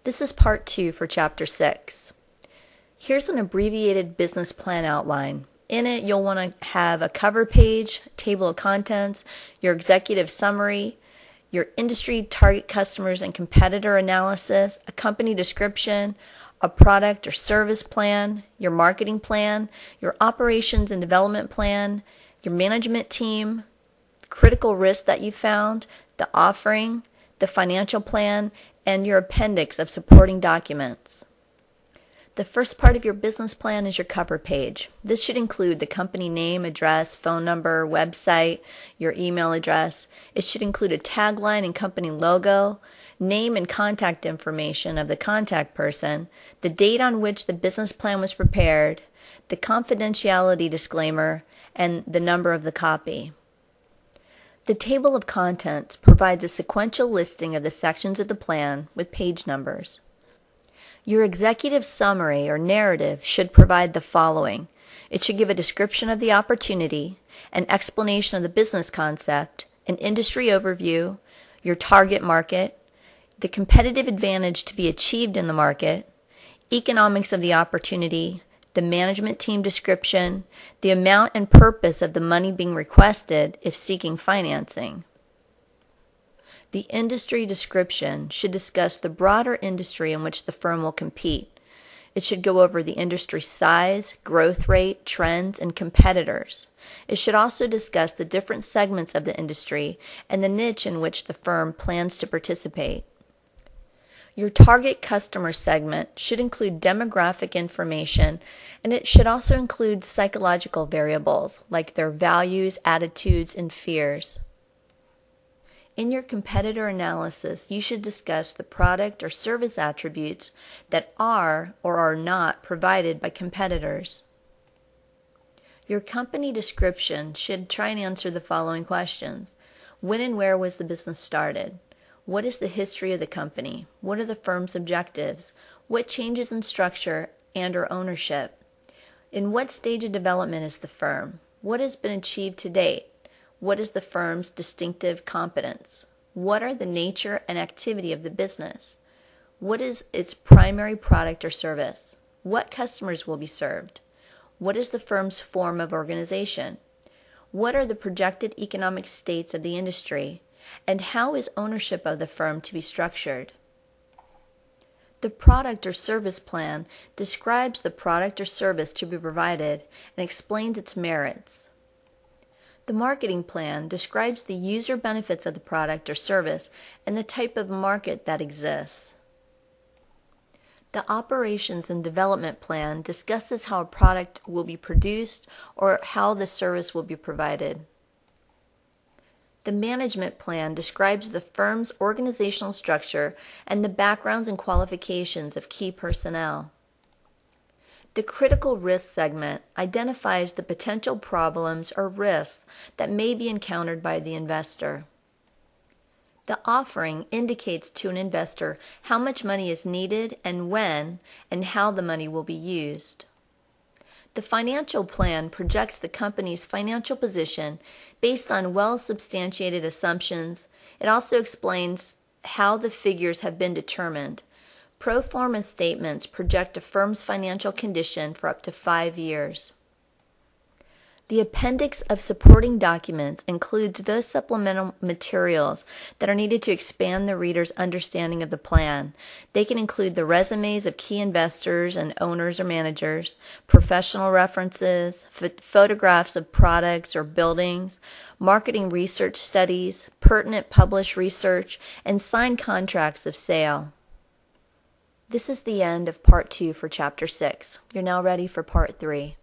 This is part 2 for Chapter 6. Here's an abbreviated business plan outline. In it, you'll want to have a cover page, table of contents, your executive summary, your industry target customers and competitor analysis, a company description, a product or service plan, your marketing plan, your operations and development plan, your management team, critical risks that you found, the offering, the financial plan, and your appendix of supporting documents. The first part of your business plan is your cover page. This should include the company name, address, phone number, website, your email address. It should include a tagline and company logo, name and contact information of the contact person, the date on which the business plan was prepared, the confidentiality disclaimer, and the number of the copy. The table of contents provides a sequential listing of the sections of the plan with page numbers. Your executive summary or narrative should provide the following. It should give a description of the opportunity, an explanation of the business concept, an industry overview, your target market, the competitive advantage to be achieved in the market, economics of the opportunity, the management team description, the amount and purpose of the money being requested if seeking financing. The industry description should discuss the broader industry in which the firm will compete. It should go over the industry size, growth rate, trends, and competitors. It should also discuss the different segments of the industry and the niche in which the firm plans to participate. Your target customer segment should include demographic information, and it should also include psychological variables like their values, attitudes, and fears. In your competitor analysis, you should discuss the product or service attributes that are or are not provided by competitors. Your company description should try and answer the following questions. When and where was the business started? What is the history of the company? What are the firm's objectives? What changes in structure and/or ownership? In what stage of development is the firm? What has been achieved to date? What is the firm's distinctive competence? What are the nature and activity of the business? What is its primary product or service? What customers will be served? What is the firm's form of organization? What are the projected economic states of the industry? And how is ownership of the firm to be structured? The product or service plan describes the product or service to be provided and explains its merits. The marketing plan describes the user benefits of the product or service and the type of market that exists. The operations and development plan discusses how a product will be produced or how the service will be provided. The management plan describes the firm's organizational structure and the backgrounds and qualifications of key personnel. The critical risk segment identifies the potential problems or risks that may be encountered by the investor. The offering indicates to an investor how much money is needed and when and how the money will be used. The financial plan projects the company's financial position based on well-substantiated assumptions. It also explains how the figures have been determined. Pro forma statements project a firm's financial condition for up to 5 years. The appendix of supporting documents includes those supplemental materials that are needed to expand the reader's understanding of the plan. They can include the resumes of key investors and owners or managers, professional references, photographs of products or buildings, marketing research studies, pertinent published research, and signed contracts of sale. This is the end of Part 2 for Chapter 6. You're now ready for Part 3.